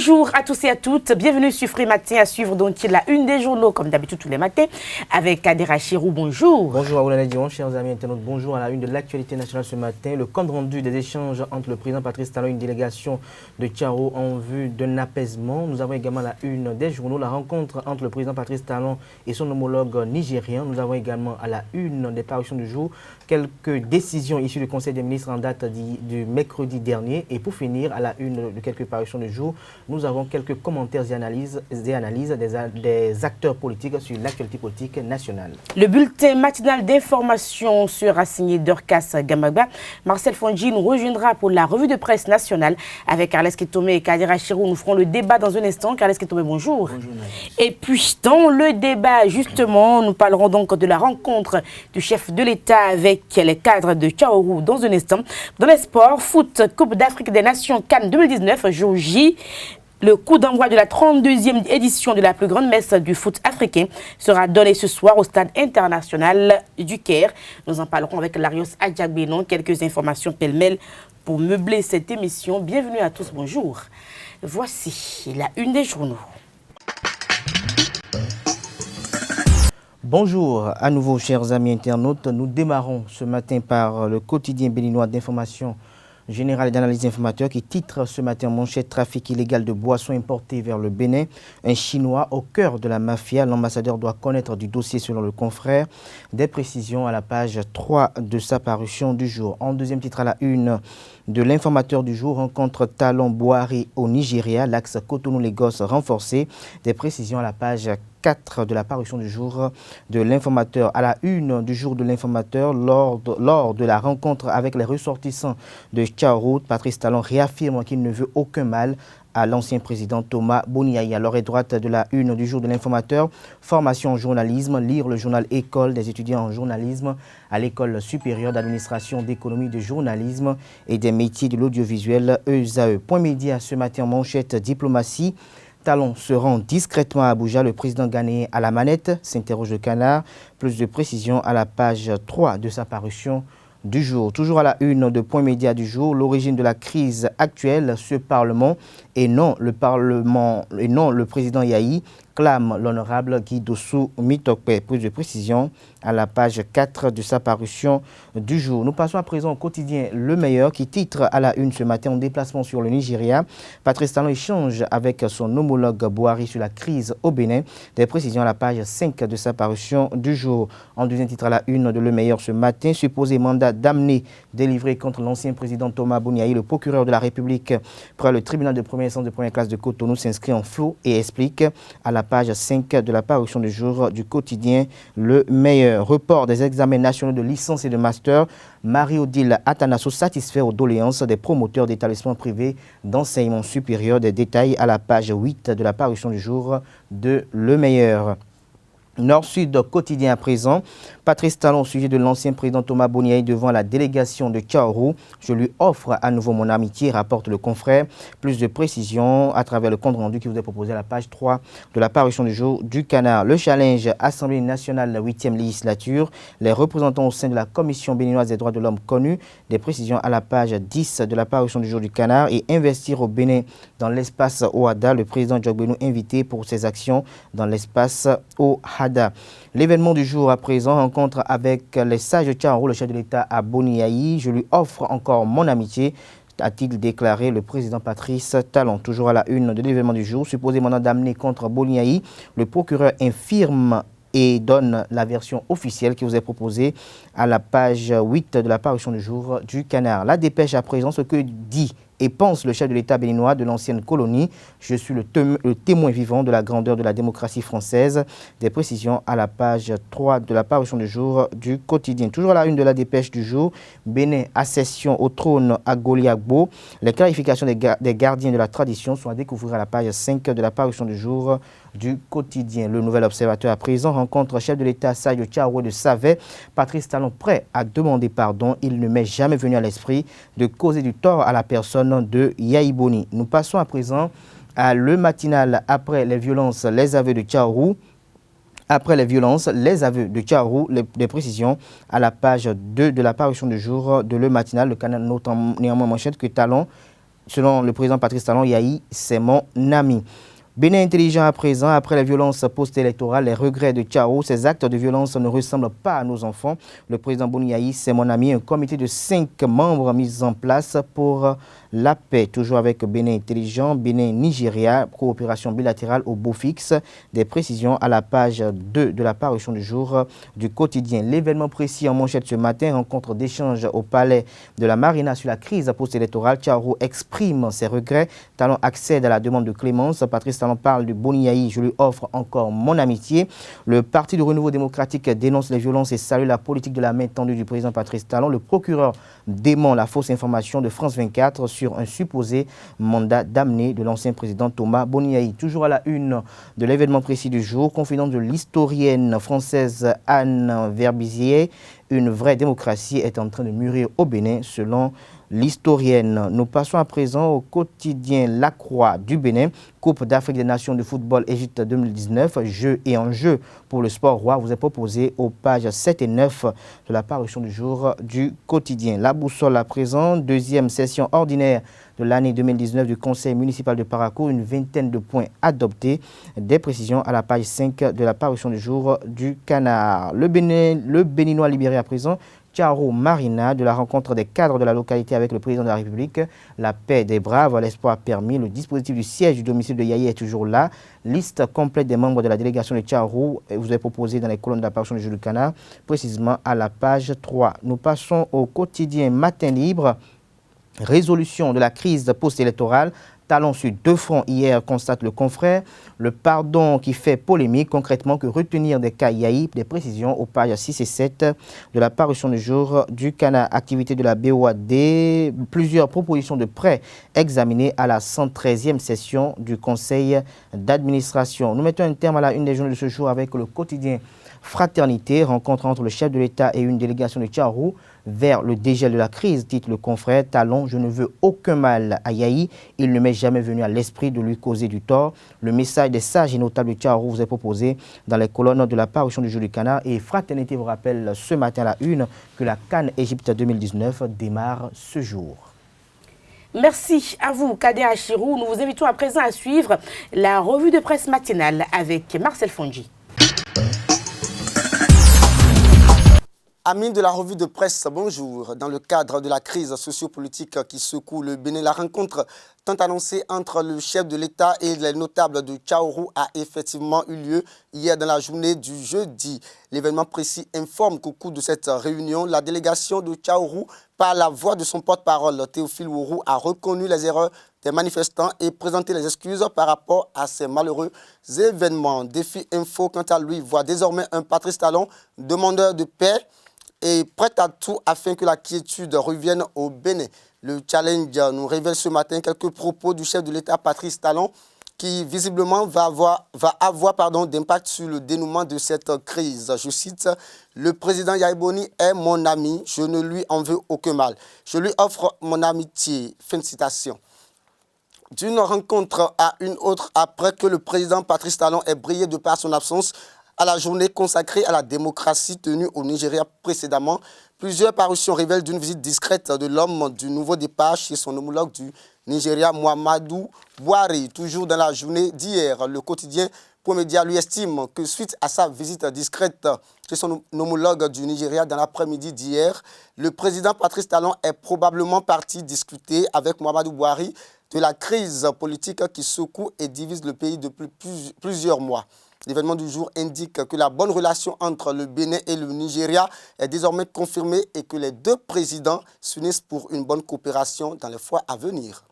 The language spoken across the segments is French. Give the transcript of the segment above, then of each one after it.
Bonjour à tous et à toutes, bienvenue sur Free Matin à suivre donc la une des journaux comme d'habitude tous les matins avec Kadera Chirou, bonjour. Bonjour à Oulana Dion, chers amis internautes, bonjour à la une de l'actualité nationale ce matin. Le compte rendu des échanges entre le président Patrice Talon et une délégation de Tcharo en vue d'un apaisement. Nous avons également la une des journaux, la rencontre entre le président Patrice Talon et son homologue nigérien. Nous avons également à la une des parutions du jour quelques décisions issues du Conseil des ministres en date du mercredi dernier. Et pour finir, à la une de quelques parutions du jour, nous avons quelques commentaires et analyses des acteurs politiques sur l'actualité politique nationale. Le bulletin matinal d'information sera signé Dorcas Gamagba. Marcel Fondji nous rejoindra pour la revue de presse nationale avec Carles Ketomé et Kadera Chirou. Nous ferons le débat dans un instant. Carles Ketomé, bonjour. Bonjour. Et puis, dans le débat, justement, nous parlerons donc de la rencontre du chef de l'État avec les cadres de Tchao dans un instant. Dans les sports, foot, Coupe d'Afrique des Nations Cannes 2019, jour J. Le coup d'envoi de la 32e édition de la plus grande messe du foot africain sera donné ce soir au stade international du Caire. Nous en parlerons avec Larios Adjagbenon. Quelques informations pêle-mêle pour meubler cette émission. Bienvenue à tous, bonjour. Voici la une des journaux. Bonjour à nouveau, chers amis internautes. Nous démarrons ce matin par le quotidien béninois d'information générale et d'analyse informateur qui titre ce matin en manchette: trafic illégal de boissons importées vers le Bénin. Un Chinois au cœur de la mafia. L'ambassadeur doit connaître du dossier selon le confrère. Des précisions à la page 3 de sa parution du jour. En deuxième titre à la une de l'informateur du jour, rencontre Talon Boari au Nigeria, l'axe Cotonou-Lagos renforcé. Des précisions à la page 4 de la parution du jour de l'informateur. À la une du jour de l'informateur, lors de la rencontre avec les ressortissants de Tchao, Patrice Talon réaffirme qu'il ne veut aucun mal à l'ancien président Thomas Boniaï. À l'oreille droite de la une du jour de l'informateur, formation en journalisme, lire le journal École des étudiants en journalisme à l'École supérieure d'administration d'économie de journalisme et des métiers de l'audiovisuel ESAE. Point média ce matin en manchette: diplomatie. Talon se rend discrètement à Abuja, le président ghanéen à la manette, s'interroge le Canard. Plus de précisions à la page 3 de sa parution du jour. Toujours à la une de Point Média du jour, l'origine de la crise actuelle, ce Parlement et non le président Yahi, clame l'honorable Guy Dossou Mitokpe. Plus de précision à la page 4 de sa parution du jour. Nous passons à présent au quotidien Le Meilleur qui titre à la une ce matin: en déplacement sur le Nigeria. Patrice Talon échange avec son homologue Boari sur la crise au Bénin. Des précisions à la page 5 de sa parution du jour. En deuxième titre à la une de Le Meilleur ce matin, supposé mandat d'amener délivré contre l'ancien président Thomas Boniaï. Le procureur de la République près le tribunal de première instance de première classe de Cotonou s'inscrit en flou et explique à la page 5 de la parution du jour du quotidien Le Meilleur. Report des examens nationaux de licence et de master. Marie-Odile Atanasso satisfait aux doléances des promoteurs d'établissements privés d'enseignement supérieur. Des détails à la page 8 de la parution du jour de Le Meilleur. Nord-Sud quotidien à présent. Patrice Talon au sujet de l'ancien président Thomas Boniaï devant la délégation de Tchao. Je lui offre à nouveau mon amitié, rapporte le confrère. Plus de précisions à travers le compte rendu qui vous est proposé à la page 3 de la parution du jour du Canard. Le challenge Assemblée nationale, la 8e législature. Les représentants au sein de la Commission béninoise des droits de l'homme connus. Des précisions à la page 10 de la parution du jour du Canard. Et investir au Bénin dans l'espace OADA. Le président Djogbenou invité pour ses actions dans l'espace OADA. L'événement du jour à présent, rencontre avec les sages de Tchao, le chef de l'État à Boniaï. Je lui offre encore mon amitié, a-t-il déclaré le président Patrice Talon. Toujours à la une de l'événement du jour, supposé mandat d'amener contre Boniaï, le procureur infirme et donne la version officielle qui vous est proposée à la page 8 de la parution du jour du Canard. La dépêche à présent, ce que dit et pense le chef de l'État béninois de l'ancienne colonie. Je suis le témoin vivant de la grandeur de la démocratie française. Des précisions à la page 3 de la parution du jour du quotidien. Toujours à la une de la dépêche du jour, Bénin accession au trône à Goliagbo. Les clarifications des gardiens de la tradition sont à découvrir à la page 5 de la parution du jour du quotidien. Le Nouvel Observateur à présent rencontre chef de l'État Sadio Tchao de Savet. Patrice Talon prêt à demander pardon. Il ne m'est jamais venu à l'esprit de causer du tort à la personne de Yaïboni. Nous passons à présent à le matinal après les violences, les aveux de Tchao. Après les violences, les aveux de Tchao, les précisions à la page 2 de la parution du jour de le matinal. Le canal note néanmoins manchette que Talon selon le président Patrice Talon, Yahi, c'est mon ami. Bénin intelligent à présent, après les violences post-électorales, les regrets de Tchao, ces actes de violence ne ressemblent pas à nos enfants. Le président Boni Yahi, c'est mon ami, un comité de 5 membres mis en place pour la paix. Toujours avec Bénin intelligent, Bénin-Nigeria, coopération bilatérale au beau fixe. Des précisions à la page 2 de la parution du jour du quotidien. L'événement précis en manchette ce matin, rencontre d'échange au palais de la Marina sur la crise post-électorale. Tchao exprime ses regrets. Talon accède à la demande de clémence. Patrice Talon parle de Boni Yahi, je lui offre encore mon amitié. Le Parti du Renouveau démocratique dénonce les violences et salue la politique de la main tendue du président Patrice Talon. Le procureur dément la fausse information de France 24 sur un supposé mandat d'amener de l'ancien président Thomas Boni Yahi. Toujours à la une de l'événement précis du jour, confidence de l'historienne française Anne Verbizier, une vraie démocratie est en train de mûrir au Bénin selon l'historienne. Nous passons à présent au quotidien La Croix du Bénin. Coupe d'Afrique des Nations de football Égypte 2019, jeux et enjeux pour le sport roi vous est proposé aux pages 7 et 9 de la parution du jour du quotidien. La boussole à présent, deuxième session ordinaire de l'année 2019 du Conseil municipal de Parakou, une vingtaine de points adoptés. Des précisions à la page 5 de la parution du jour du Canard. Le Béninois libéré à présent, Tchao Marina, de la rencontre des cadres de la localité avec le président de la République. La paix des braves, l'espoir permis. Le dispositif du siège du domicile de Yahi est toujours là. Liste complète des membres de la délégation de Tchao vous est proposée dans les colonnes de la parution du jour du Canard, précisément à la page 3. Nous passons au quotidien Matin Libre. Résolution de la crise post-électorale. Talon sur 2 fronts hier, constate le confrère. Le pardon qui fait polémique, concrètement, que retenir des cas Yahi. Des précisions aux pages 6 et 7 de la parution du jour du Canard. Activité de la BOAD, plusieurs propositions de prêts examinées à la 113e session du Conseil d'administration. Nous mettons un terme à la une des journaux de ce jour avec le quotidien Fraternité, rencontre entre le chef de l'État et une délégation de Tchao vers le dégel de la crise, titre le confrère. Talon, je ne veux aucun mal à Yahi. Il ne m'est jamais venu à l'esprit de lui causer du tort. Le message des sages et notables de Tchao vous est proposé dans les colonnes de la parution du jour du Canard. Et Fraternité vous rappelle ce matin à la une que la CAN Égypte 2019 démarre ce jour. Merci à vous, Kader Achirou. Nous vous invitons à présent à suivre la revue de presse matinale avec Marcel Fonji. Amis de la revue de presse, bonjour. Dans le cadre de la crise sociopolitique qui secoue le Bénin, la rencontre tant annoncée entre le chef de l'État et les notables de Tchao a effectivement eu lieu hier dans la journée du jeudi. L'événement précis informe qu'au cours de cette réunion, la délégation de Tchao, par la voix de son porte-parole Théophile Wourou, a reconnu les erreurs des manifestants et présenté les excuses par rapport à ces malheureux événements. Défi Info, quant à lui, voit désormais un Patrice Talon, demandeur de paix, et prête à tout afin que la quiétude revienne au Bénin. Le challenge nous révèle ce matin quelques propos du chef de l'État Patrice Talon qui visiblement va avoir d'impact sur le dénouement de cette crise. Je cite, « Le président Yahi Boni est mon ami, je ne lui en veux aucun mal. Je lui offre mon amitié. » Fin de citation. D'une rencontre à une autre, après que le président Patrice Talon ait brillé de par son absence à la journée consacrée à la démocratie tenue au Nigeria précédemment, plusieurs parutions révèlent d'une visite discrète de l'homme du nouveau départ chez son homologue du Nigeria, Muhammadu Buhari. Toujours dans la journée d'hier, le quotidien Promédia lui estime que suite à sa visite discrète chez son homologue du Nigeria dans l'après-midi d'hier, le président Patrice Talon est probablement parti discuter avec Muhammadu Buhari de la crise politique qui secoue et divise le pays depuis plusieurs mois. L'événement du jour indique que la bonne relation entre le Bénin et le Nigeria est désormais confirmée et que les deux présidents s'unissent pour une bonne coopération dans les fois à venir.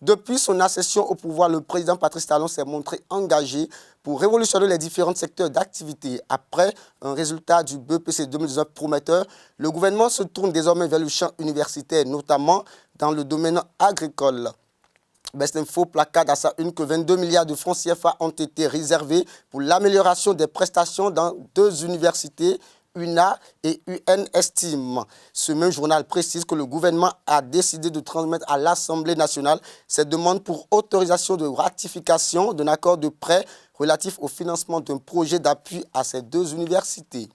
Depuis son accession au pouvoir, le président Patrice Talon s'est montré engagé pour révolutionner les différents secteurs d'activité. Après un résultat du BEPC 2019 prometteur, le gouvernement se tourne désormais vers le champ universitaire, notamment dans le domaine agricole. Best Info placard à sa une que 22 milliards de francs CFA ont été réservés pour l'amélioration des prestations dans 2 universités, UNA et UNESTIM. Ce même journal précise que le gouvernement a décidé de transmettre à l'Assemblée nationale cette demande pour autorisation de ratification d'un accord de prêt relatif au financement d'un projet d'appui à ces 2 universités.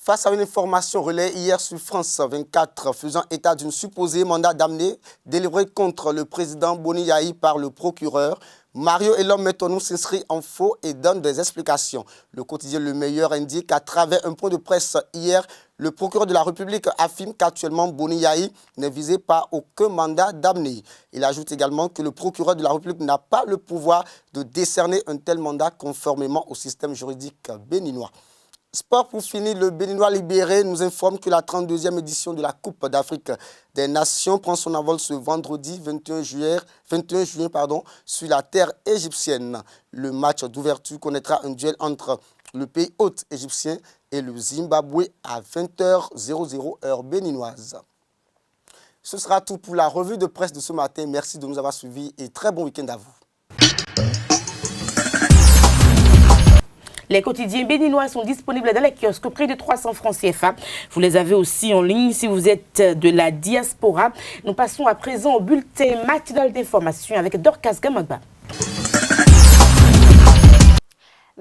Face à une information relayée hier sur France 24 faisant état d'une supposée mandat d'amener délivré contre le président Boni Yayi par le procureur, Mario Elom Metonou s'inscrit en faux et donne des explications. Le quotidien Le Meilleur indique qu'à travers un point de presse hier, le procureur de la République affirme qu'actuellement Boni Yayi n'est visé par aucun mandat d'amener. Il ajoute également que le procureur de la République n'a pas le pouvoir de décerner un tel mandat conformément au système juridique béninois. Sport pour finir, le Béninois libéré nous informe que la 32e édition de la Coupe d'Afrique des Nations prend son envol ce vendredi 21 juin sur la terre égyptienne. Le match d'ouverture connaîtra un duel entre le pays hôte égyptien et le Zimbabwe à 20h00 heure béninoise. Ce sera tout pour la revue de presse de ce matin. Merci de nous avoir suivis et très bon week-end à vous. Les quotidiens béninois sont disponibles dans les kiosques au prix de 300 francs CFA. Vous les avez aussi en ligne si vous êtes de la diaspora. Nous passons à présent au bulletin matinal d'information avec Dorcas Gamagba.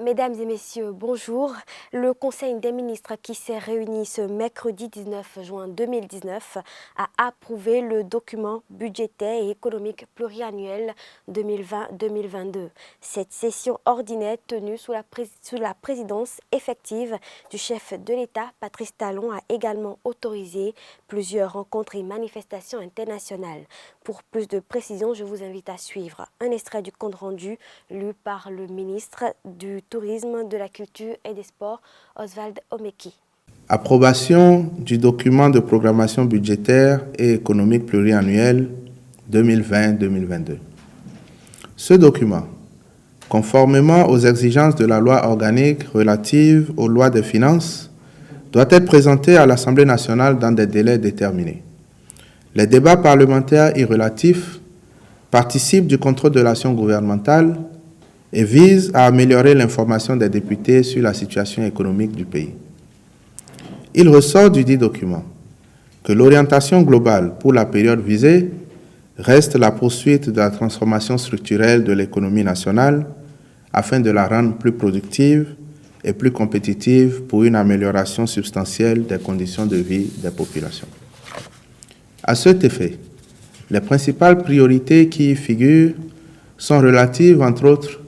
Mesdames et messieurs, bonjour. Le Conseil des ministres qui s'est réuni ce mercredi 19 juin 2019 a approuvé le document budgétaire et économique pluriannuel 2020-2022. Cette session ordinaire tenue sous la présidence effective du chef de l'État, Patrice Talon, a également autorisé plusieurs rencontres et manifestations internationales. Pour plus de précisions, je vous invite à suivre un extrait du compte rendu lu par le ministre du Tourisme, de la Culture et des Sports, Oswald Omeki. Approbation du document de programmation budgétaire et économique pluriannuel 2020-2022. Ce document, conformément aux exigences de la loi organique relative aux lois des finances, doit être présenté à l'Assemblée nationale dans des délais déterminés. Les débats parlementaires y relatifs participent du contrôle de l'action gouvernementale et vise à améliorer l'information des députés sur la situation économique du pays. Il ressort du dit document que l'orientation globale pour la période visée reste la poursuite de la transformation structurelle de l'économie nationale afin de la rendre plus productive et plus compétitive pour une amélioration substantielle des conditions de vie des populations. À cet effet, les principales priorités qui y figurent sont relatives, entre autres,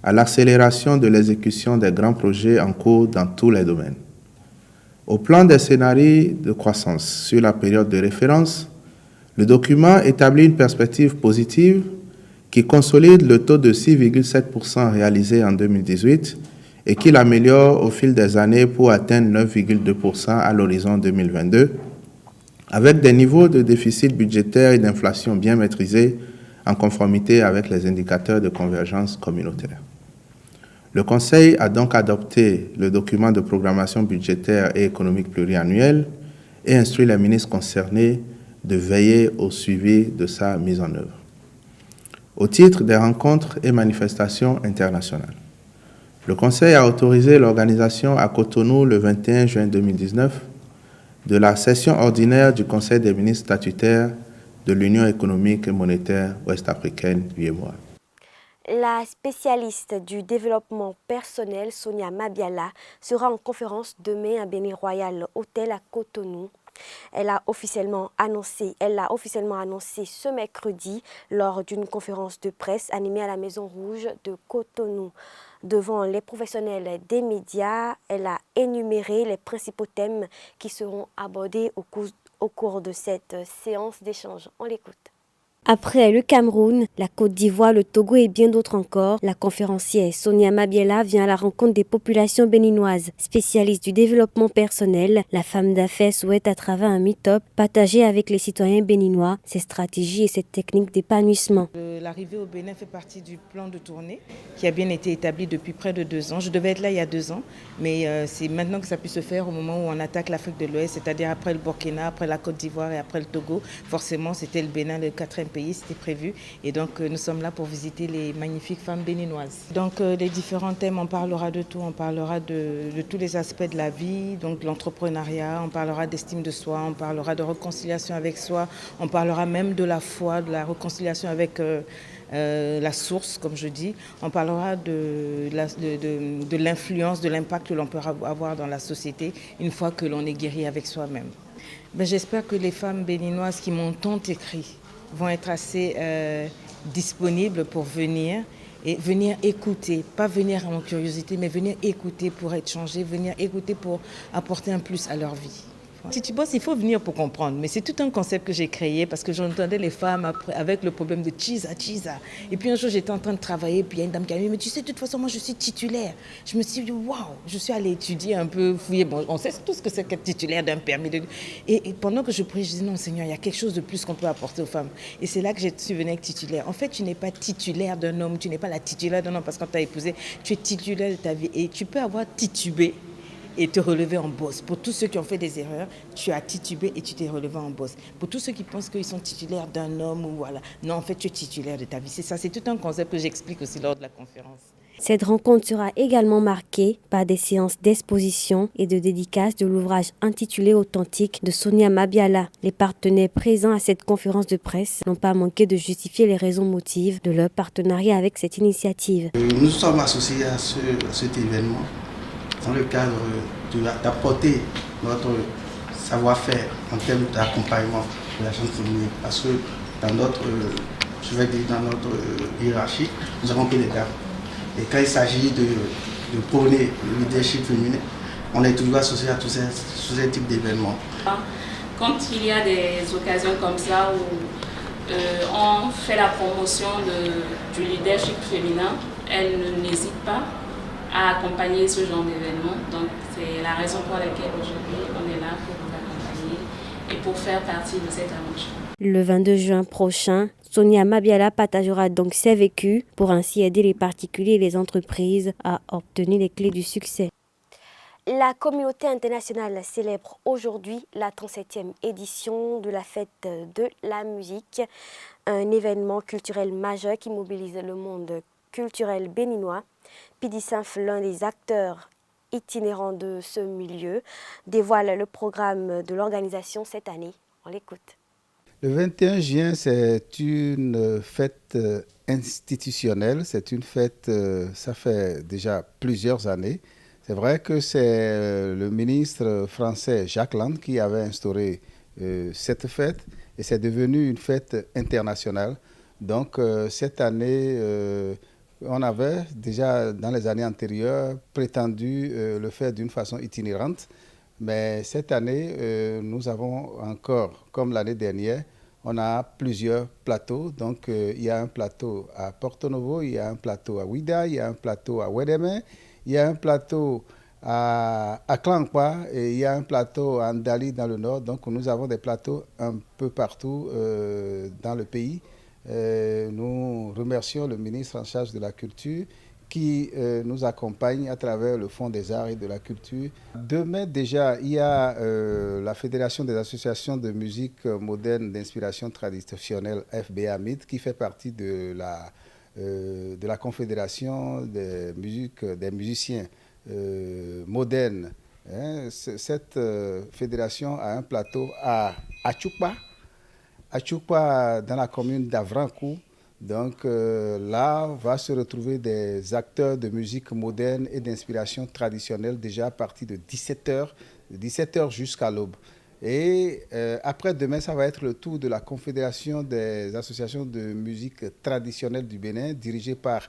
à l'accélération de l'exécution des grands projets en cours dans tous les domaines. Au plan des scénarios de croissance sur la période de référence, le document établit une perspective positive qui consolide le taux de 6,7% réalisé en 2018 et qui l'améliore au fil des années pour atteindre 9,2% à l'horizon 2022, avec des niveaux de déficit budgétaire et d'inflation bien maîtrisés en conformité avec les indicateurs de convergence communautaire. Le Conseil a donc adopté le document de programmation budgétaire et économique pluriannuel et instruit les ministres concernés de veiller au suivi de sa mise en œuvre. Au titre des rencontres et manifestations internationales, le Conseil a autorisé l'organisation à Cotonou le 21 juin 2019 de la session ordinaire du Conseil des ministres statutaires de l'Union économique et monétaire ouest-africaine, UEMOA. La spécialiste du développement personnel, Sonia Mabiala, sera en conférence demain à Béni Royal Hôtel à Cotonou. Elle l'a officiellement annoncé ce mercredi lors d'une conférence de presse animée à la Maison Rouge de Cotonou. Devant les professionnels des médias, elle a énuméré les principaux thèmes qui seront abordés au cours de cette séance d'échange. On l'écoute. Après le Cameroun, la Côte d'Ivoire, le Togo et bien d'autres encore, la conférencière Sonia Mabiala vient à la rencontre des populations béninoises. Spécialiste du développement personnel, la femme d'affaires souhaite à travers un meet-up partager avec les citoyens béninois ses stratégies et ses techniques d'épanouissement. L'arrivée au Bénin fait partie du plan de tournée qui a bien été établi depuis près de 2 ans. Je devais être là il y a 2 ans, mais c'est maintenant que ça puisse se faire au moment où on attaque l'Afrique de l'Ouest, c'est-à-dire après le Burkina, après la Côte d'Ivoire et après le Togo. Forcément, c'était le Bénin, le 4e pays, c'était prévu. Et donc, nous sommes là pour visiter les magnifiques femmes béninoises. Donc, les différents thèmes, on parlera de tout. On parlera de tous les aspects de la vie, donc l'entrepreneuriat, on parlera d'estime de soi, on parlera de réconciliation avec soi, on parlera même de la foi, de la réconciliation avec la source, comme je dis. On parlera de l'influence, de l'impact que l'on peut avoir dans la société une fois que l'on est guéri avec soi-même. J'espère que les femmes béninoises qui m'ont tant écrit vont être assez disponibles pour venir. Et venir écouter, pas venir en curiosité, mais venir écouter pour être changé, venir écouter pour apporter un plus à leur vie. Si tu bosses, il faut venir pour comprendre. Mais c'est tout un concept que j'ai créé parce que j'entendais les femmes après, avec le problème de Chisa. Et puis un jour, j'étais en train de travailler, puis il y a une dame qui a dit, mais tu sais, de toute façon, moi, je suis titulaire. Je me suis dit, waouh, je suis allée étudier un peu, fouiller. Bon, on sait tout ce que c'est qu'être titulaire d'un permis. Et pendant que je priais, je disais, non, Seigneur, il y a quelque chose de plus qu'on peut apporter aux femmes. Et c'est là que je suis venue avec titulaire. En fait, tu n'es pas titulaire d'un homme, tu n'es pas la titulaire d'un homme parce que quand tu as épousé, tu es titulaire de ta vie. Et tu peux avoir titubé et te relever en boss. Pour tous ceux qui ont fait des erreurs, tu as titubé et tu t'es relevé en boss. Pour tous ceux qui pensent qu'ils sont titulaires d'un homme, ou voilà. Non, en fait, tu es titulaire de ta vie. C'est ça, c'est tout un concept que j'explique aussi lors de la conférence. Cette rencontre sera également marquée par des séances d'exposition et de dédicace de l'ouvrage intitulé Authentique de Sonia Mabiala. Les partenaires présents à cette conférence de presse n'ont pas manqué de justifier les raisons motives de leur partenariat avec cette initiative. Nous sommes associés à cet événement dans le cadre d'apporter notre savoir-faire en termes d'accompagnement de la jeune féminine. Parce que dans notre hiérarchie, nous avons pris des dames. Et quand il s'agit de prôner le leadership féminin, on est toujours associé à tous ces types d'événements. Quand il y a des occasions comme ça où on fait la promotion du leadership féminin, elle n'hésite pas à accompagner ce genre d'événement. Donc c'est la raison pour laquelle aujourd'hui on est là pour vous accompagner et pour faire partie de cette aventure. Le 22 juin prochain, Sonia Mabiala partagera donc ses vécus pour ainsi aider les particuliers et les entreprises à obtenir les clés du succès. La communauté internationale célèbre aujourd'hui la 37e édition de la fête de la musique, un événement culturel majeur qui mobilise le monde culturel béninois. Pidi Sanf, l'un des acteurs itinérants de ce milieu, dévoile le programme de l'organisation cette année. On l'écoute. Le 21 juin, c'est une fête institutionnelle, c'est une fête, ça fait déjà plusieurs années. C'est vrai que c'est le ministre français Jacques Lang qui avait instauré cette fête et c'est devenu une fête internationale. Donc cette année, on avait déjà dans les années antérieures prétendu le faire d'une façon itinérante. Mais cette année, nous avons encore, comme l'année dernière, on a plusieurs plateaux. Donc, il y a un plateau à Porto Novo, il y a un plateau à Ouida, il y a un plateau à Wedeme, il y a un plateau à Klangpa et il y a un plateau à Ndali dans le nord. Donc, nous avons des plateaux un peu partout dans le pays. Nous remercions le ministre en charge de la culture qui nous accompagne à travers le Fonds des arts et de la culture. Demain déjà, il y a la Fédération des associations de musique moderne d'inspiration traditionnelle, FBAMID, qui fait partie de la Confédération des musiciens modernes. Cette fédération a un plateau à Achukpa, dans la commune d'Avrankou. Donc là, va se retrouver des acteurs de musique moderne et d'inspiration traditionnelle déjà à partir de 17h jusqu'à l'aube. Et après-demain, ça va être le tour de la Confédération des associations de musique traditionnelle du Bénin, dirigée par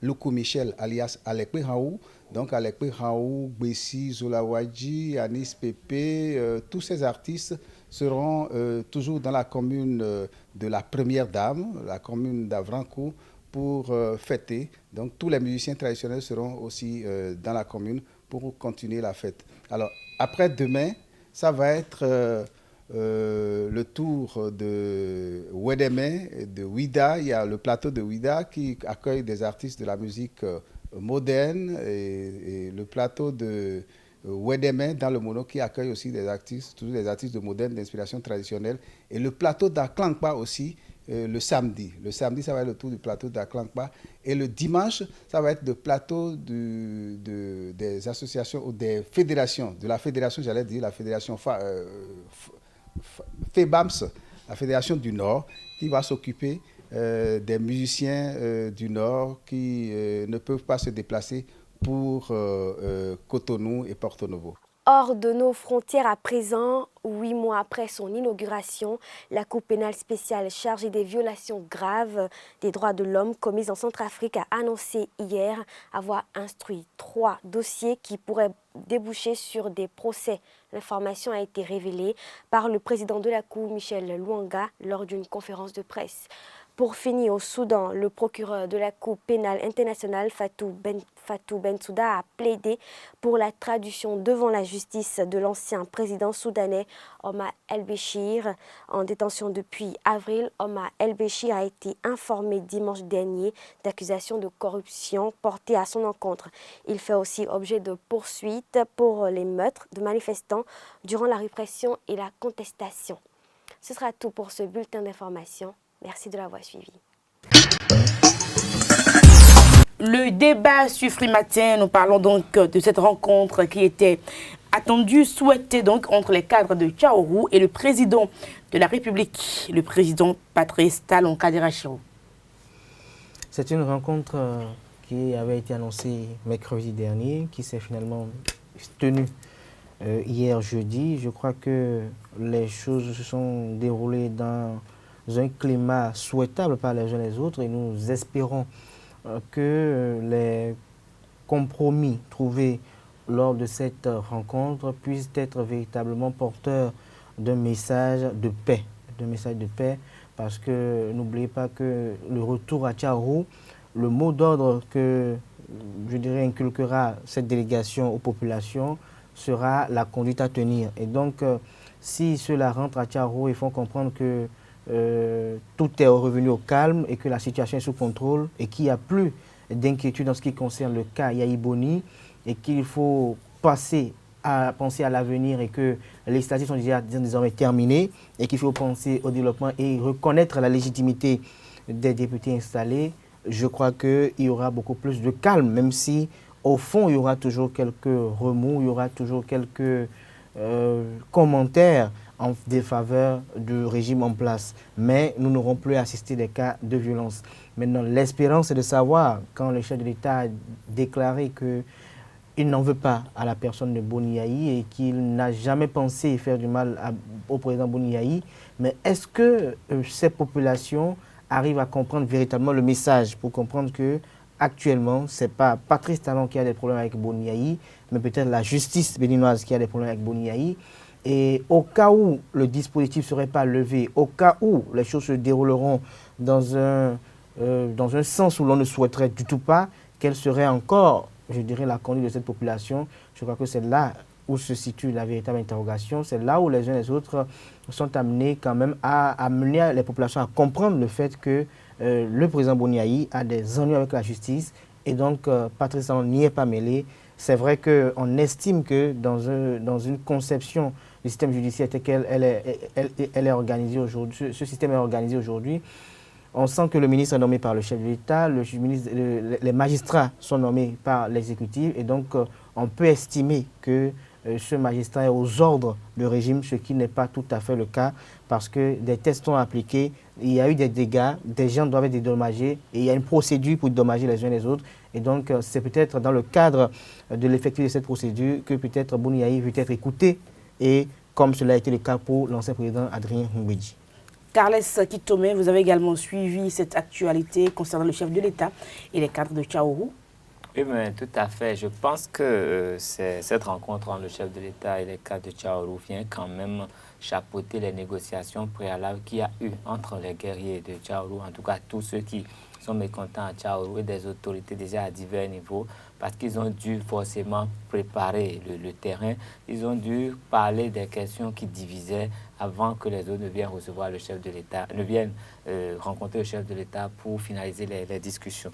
Loukou Michel, alias Alekwe Raoult. Donc Alekwe Raoult, Bessi, Zolawadji, Anis Pépé, tous ces artistes seront toujours dans la commune de la Première Dame, la commune d'Avrankou, pour fêter. Donc tous les musiciens traditionnels seront aussi dans la commune pour continuer la fête. Alors après-demain, ça va être le tour de Wedeme, de Ouida. Il y a le plateau de Ouida qui accueille des artistes de la musique moderne et le plateau de Wedeme dans le Mono qui accueille aussi des artistes, tous les artistes de moderne d'inspiration traditionnelle. Et le plateau d'Aklankpa aussi le samedi. Le samedi, ça va être le tour du plateau d'Aklankpa. Et le dimanche, ça va être le plateau des associations ou des fédérations, de la fédération, j'allais dire, la fédération FEBAMS, la fédération du Nord, qui va s'occuper des musiciens du Nord qui ne peuvent pas se déplacer pour Cotonou et Porto Novo. Hors de nos frontières à présent, 8 mois après son inauguration, la Cour pénale spéciale chargée des violations graves des droits de l'homme commises en Centrafrique a annoncé hier avoir instruit 3 dossiers qui pourraient déboucher sur des procès. L'information a été révélée par le président de la Cour, Michel Luanga, lors d'une conférence de presse. Pour finir, au Soudan, le procureur de la Cour pénale internationale, Fatou Bensouda, a plaidé pour la traduction devant la justice de l'ancien président soudanais Omar el-Béchir. En détention depuis avril, Omar el-Béchir a été informé dimanche dernier d'accusations de corruption portées à son encontre. Il fait aussi objet de poursuites pour les meurtres de manifestants durant la répression et la contestation. Ce sera tout pour ce bulletin d'information. Merci de l'avoir suivi. Le débat sur Free Matin, nous parlons donc de cette rencontre qui était attendue, souhaitée donc entre les cadres de Tchaourou et le président de la République, le président Patrice Talon Kadira-Chirou. C'est une rencontre qui avait été annoncée mercredi dernier, qui s'est finalement tenue hier jeudi. Je crois que les choses se sont déroulées dans un climat souhaitable par les uns et les autres et nous espérons que les compromis trouvés lors de cette rencontre puissent être véritablement porteurs d'un message de paix. Parce que n'oubliez pas que le retour à Tchaourou, le mot d'ordre que je dirais inculquera cette délégation aux populations sera la conduite à tenir. Et donc, si cela rentre à Tchaourou, ils font comprendre que tout est revenu au calme et que la situation est sous contrôle et qu'il n'y a plus d'inquiétude en ce qui concerne le cas Yaïboni et qu'il faut penser à l'avenir et que les législatives sont déjà désormais terminées et qu'il faut penser au développement et reconnaître la légitimité des députés installés, je crois qu'il y aura beaucoup plus de calme, même si au fond il y aura toujours quelques remous, il y aura toujours quelques commentaires en défaveur du régime en place. Mais nous n'aurons plus assisté des cas de violence. Maintenant, l'espérance est de savoir, quand le chef de l'État a déclaré qu'il n'en veut pas à la personne de Boni-Yayi et qu'il n'a jamais pensé faire du mal au président Boni-Yayi, mais est-ce que ces populations arrivent à comprendre véritablement le message pour comprendre que actuellement, ce n'est pas Patrice Talon qui a des problèmes avec Boni-Yayi, mais peut-être la justice béninoise qui a des problèmes avec Boni-Yayi. Et au cas où le dispositif ne serait pas levé, au cas où les choses se dérouleront dans un sens où l'on ne souhaiterait du tout pas, quelle serait encore, je dirais, la conduite de cette population? Je crois que c'est là où se situe la véritable interrogation. C'est là où les uns et les autres sont amenés quand même à amener les populations à comprendre le fait que le président Boni-Yayi a des ennuis avec la justice et donc Patrice Talon n'y est pas mêlé. C'est vrai qu'on estime que dans une conception du système judiciaire tel qu'elle est organisée aujourd'hui, ce système est organisé aujourd'hui, on sent que le ministre est nommé par le chef de l'État, les magistrats sont nommés par l'exécutif et donc on peut estimer que ce magistrat est aux ordres du régime, ce qui n'est pas tout à fait le cas parce que des tests sont appliqués, il y a eu des dégâts, des gens doivent être dédommagés et il y a une procédure pour dédommager les uns les autres. Et donc c'est peut-être dans le cadre de l'effectif de cette procédure que peut-être Boni-Yayi veut être écouté et comme cela a été le cas pour l'ancien président Adrien Ngwedji. Carles Kitome, vous avez également suivi cette actualité concernant le chef de l'État et les cadres de Tchaourou. Oui, mais tout à fait. Je pense que cette rencontre entre le chef de l'État et les cadres de Tchaourou vient quand même chapeauter les négociations préalables qu'il y a eu entre les guerriers de Tchaourou, en tout cas tous ceux qui sont mécontents à Tchaourou et des autorités déjà à divers niveaux, parce qu'ils ont dû forcément préparer le terrain, ils ont dû parler des questions qui divisaient avant que les autres ne viennent recevoir le chef de l'État, ne viennent rencontrer le chef de l'État pour finaliser les discussions.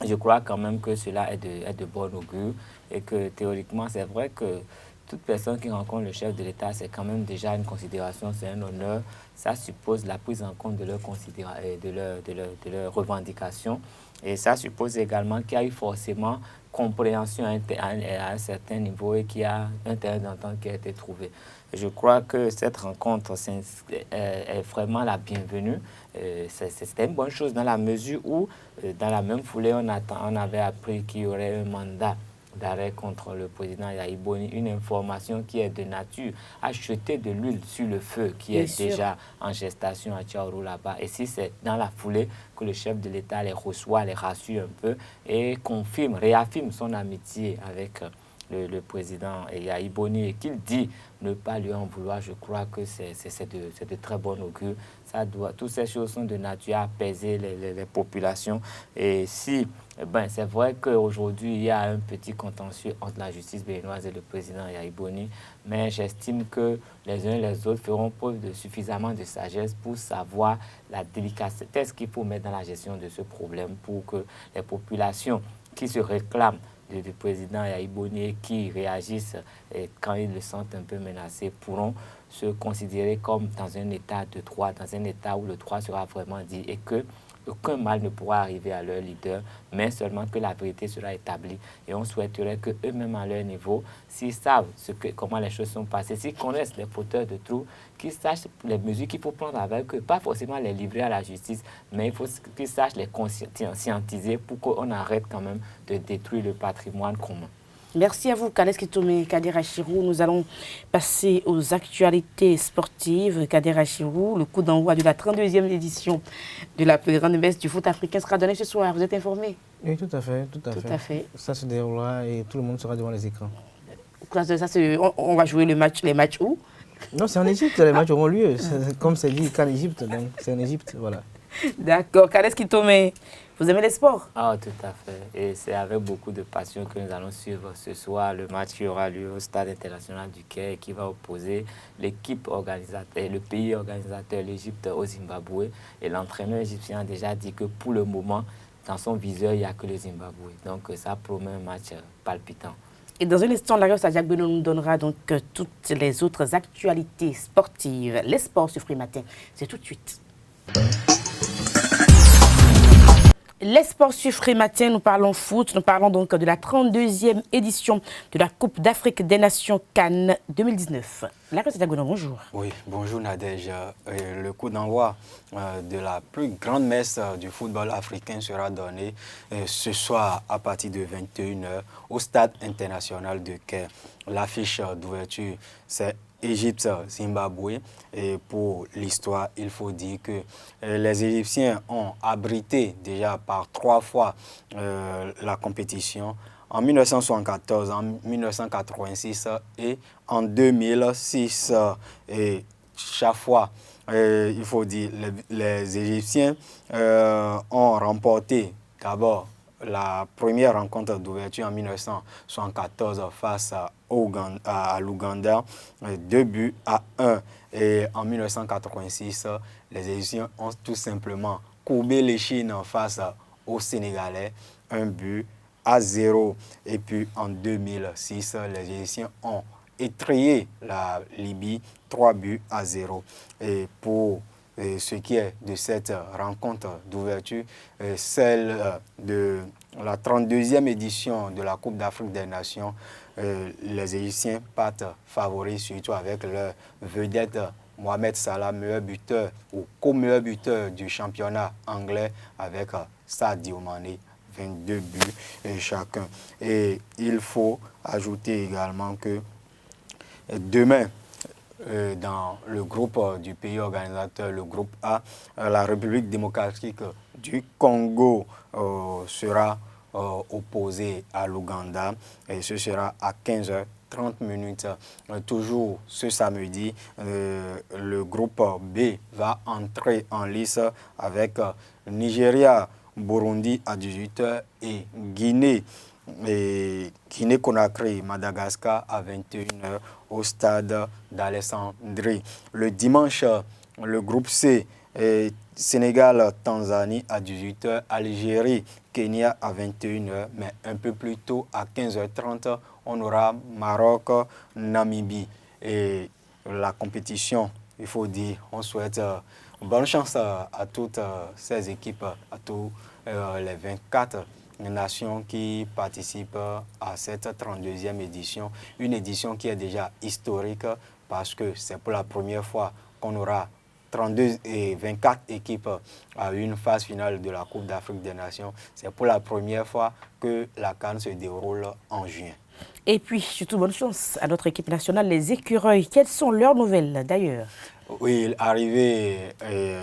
Je crois quand même que cela est de bon augure et que théoriquement, c'est vrai que toute personne qui rencontre le chef de l'État, c'est quand même déjà une considération, c'est un honneur. Ça suppose la prise en compte de leurs revendications. Et ça suppose également qu'il y a eu forcément compréhension à un certain niveau et qu'il y a un terrain d'entente qui a été trouvé. Je crois que cette rencontre est vraiment la bienvenue. C'était une bonne chose dans la mesure où, dans la même foulée, on avait appris qu'il y aurait un mandat d'arrêt contre le président Yahya Boni, une information qui est de nature à jeter de l'huile sur le feu qui est déjà en gestation à Tchaourou là-bas. Et si c'est dans la foulée que le chef de l'État les reçoit, les rassure un peu et réaffirme son amitié avec le président Yahya Boni et qu'il dit ne pas lui en vouloir, je crois que c'est de très bon augure. Toutes ces choses sont de nature à apaiser les populations. Et si, c'est vrai qu'aujourd'hui, il y a un petit contentieux entre la justice béninoise et le président Yahya Boni, mais j'estime que les uns et les autres feront preuve de suffisamment de sagesse pour savoir la délicatesse qu'il faut mettre dans la gestion de ce problème pour que les populations qui se réclament du président Yahya Boni qui réagissent quand ils le sentent un peu menacé pourront se considérer comme dans un état de droit, dans un état où le droit sera vraiment dit et que aucun mal ne pourra arriver à leur leader, mais seulement que la vérité sera établie. Et on souhaiterait qu'eux-mêmes, à leur niveau, s'ils savent comment les choses sont passées, s'ils connaissent les fauteurs de trous, qu'ils sachent les mesures qu'il faut prendre avec eux, pas forcément les livrer à la justice, mais il faut qu'ils sachent les conscientiser pour qu'on arrête quand même de détruire le patrimoine commun. Merci à vous, Kades Kitome, Kader Achirou. Nous allons passer aux actualités sportives. Kader Achirou, le coup d'envoi de la 32e édition de la plus grande messe du foot africain sera donné ce soir. Vous êtes informé? Oui, tout à fait. Ça se déroulera et tout le monde sera devant les écrans. On va jouer les matchs où? Non, c'est en Égypte, les matchs auront lieu. Comme c'est dit qu'en Égypte, donc c'est en Égypte, voilà. D'accord. Kades Kitome, vous aimez les sports? Ah, tout à fait. Et c'est avec beaucoup de passion que nous allons suivre ce soir le match qui aura lieu au Stade international du Caire et qui va opposer l'équipe organisateur, le pays organisateur, l'Égypte, au Zimbabwe. Et l'entraîneur égyptien a déjà dit que pour le moment, dans son viseur, il n'y a que le Zimbabwe. Donc ça promet un match palpitant. Et dans un instant, Lagos Adiak Beno nous donnera donc toutes les autres actualités sportives. Les sports sur Free Matin, c'est tout de suite. Les sports sur Free Matin, nous parlons foot, nous parlons donc de la 32e édition de la Coupe d'Afrique des Nations Cannes 2019. Lagos Adiak Beno, bonjour. Oui, bonjour Nadège. Le coup d'envoi de la plus grande messe du football africain sera donné ce soir à partir de 21h au Stade international de Caire. L'affiche d'ouverture, c'est Égypte-Zimbabwe. Et pour l'histoire, il faut dire que les Égyptiens ont abrité déjà par 3 fois la compétition en 1974, en 1986 et en 2006. Et chaque fois, il faut dire, les Égyptiens ont remporté d'abord la première rencontre d'ouverture en 1974 face à l'Ouganda, 2-1. Et en 1986, les Égyptiens ont tout simplement courbé les Chines face aux Sénégalais, 1-0. Et puis en 2006, les Égyptiens ont étrayé la Libye, 3-0. Et pour ce qui est de cette rencontre d'ouverture, celle de la 32e édition de la Coupe d'Afrique des Nations, les Égyptiens partent favoris, surtout avec leur vedette Mohamed Salah, meilleur buteur ou co-meilleur buteur du championnat anglais avec Sadio Mané, 22 buts chacun. Et il faut ajouter également que demain, dans le groupe du pays organisateur, le groupe A, la République démocratique du Congo sera opposée à l'Ouganda et ce sera à 15h30. Toujours ce samedi, le groupe B va entrer en lice avec Nigeria, Burundi à 18h et Guinée-Conakry, Madagascar à 21h au stade d'Alexandrie. Le dimanche, le groupe C Et Sénégal, Tanzanie à 18h, Algérie, Kenya à 21h, mais un peu plus tôt à 15h30, on aura Maroc, Namibie. Et la compétition, il faut dire, on souhaite bonne chance à toutes ces équipes, à tous les 24 nations qui participent à cette 32e édition. Une édition qui est déjà historique parce que c'est pour la première fois qu'on aura 32 et 24 équipes à une phase finale de la Coupe d'Afrique des Nations. C'est pour la première fois que la CAN se déroule en juin. Et puis, surtout, bonne chance à notre équipe nationale, les Écureuils. Quelles sont leurs nouvelles, d'ailleurs? Oui, arrivé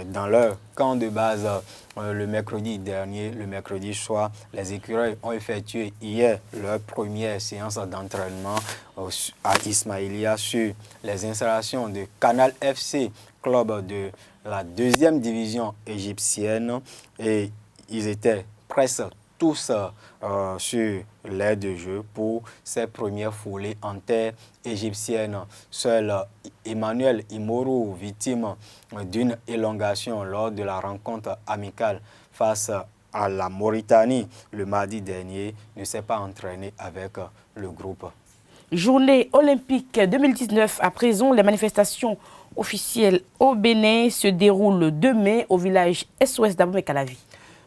dans leur camp de base le mercredi dernier, le mercredi soir, les Écureuils ont effectué hier leur première séance d'entraînement à Ismaïlia sur les installations de Canal FC, club de la 2e division égyptienne. Et ils étaient presque tous sur l'aire de jeu pour ces premières foulées en terre égyptienne. Seul Emmanuel Imoro, victime d'une élongation lors de la rencontre amicale face à la Mauritanie le mardi dernier, ne s'est pas entraîné avec le groupe. Journée olympique 2019, à présent, les manifestations officielles au Bénin se déroulent le 2 mai au village SOS d'Abomey-Calavi.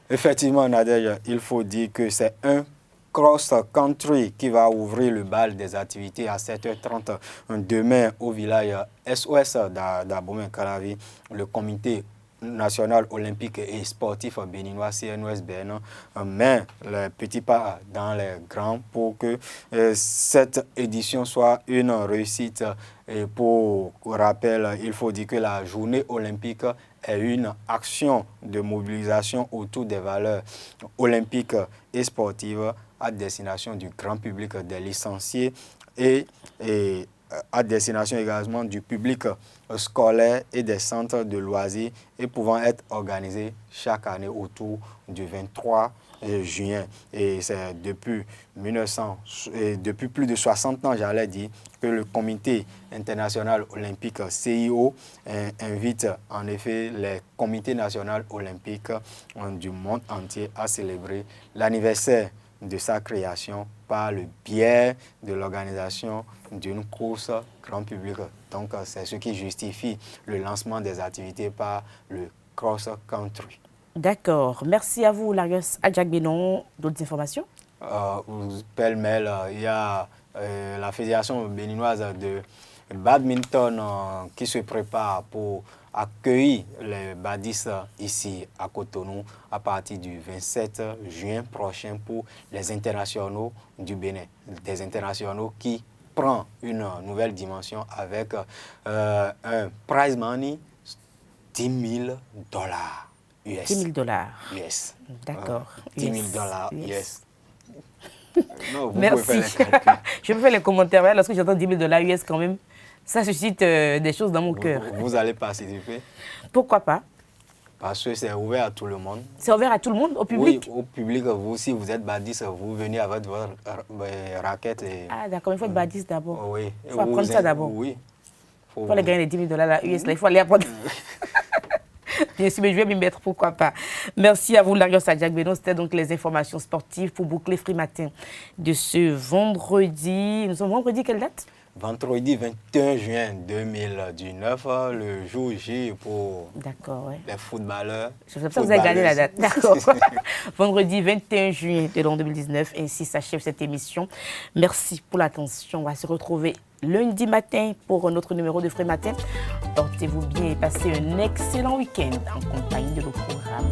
Effectivement, Nadège, il faut dire que c'est un cross-country qui va ouvrir le bal des activités à 7h30 demain au village SOS d'Abomey-Calavi. Le comité national olympique et sportif béninois CNOSBN met les petits pas dans les grands pour que cette édition soit une réussite. Et pour rappel, il faut dire que la journée olympique est une action de mobilisation autour des valeurs olympiques et sportives à destination du grand public des licenciés et à destination également du public scolaire et des centres de loisirs et pouvant être organisés chaque année autour du 23 juin. Et c'est depuis plus de 60 ans, j'allais dire, que le comité international olympique CIO invite en effet les comités nationaux olympiques du monde entier à célébrer l'anniversaire de sa création par le biais de l'organisation d'une course grand public. Donc, c'est ce qui justifie le lancement des activités par le cross-country. D'accord. Merci à vous, Larios Adjak-Benon. D'autres informations? Pêle-mêle, il y a la Fédération béninoise de badminton qui se prépare pour accueillir les badistes ici à Cotonou à partir du 27 juin prochain pour les internationaux du Bénin. Des internationaux qui prend une nouvelle dimension avec un prize money $10 000 US. $10 000 US. D'accord. $10 000 US. Non, merci. Je peux faire les commentaires. Lorsque j'entends $10 000 US quand même, ça suscite des choses dans mon cœur. Vous allez participer? Pourquoi pas? Parce que c'est ouvert à tout le monde. C'est ouvert à tout le monde, au public? Oui, au public. Vous, si vous êtes badiste, vous venez avec votre raquette. Et... Ah d'accord, il faut être badiste d'abord. Oui. Il faut apprendre ça d'abord. Oui. Il faut aller gagner les $10 000 US, là, il faut aller apprendre. Bien sûr, mais je vais m'y mettre, pourquoi pas. Merci à vous, Larios Adjak-Benon. C'était donc les informations sportives pour boucler Free Matin de ce vendredi. Nous sommes vendredi, quelle date? Vendredi 21 juin 2019, le jour J pour les footballeurs. Je sais pas si vous avez gardé la date. D'accord. Vendredi 21 juin de l'an 2019, ainsi s'achève cette émission. Merci pour l'attention. On va se retrouver lundi matin pour notre numéro de Free Matin. Portez-vous bien et passez un excellent week-end en compagnie de nos programmes.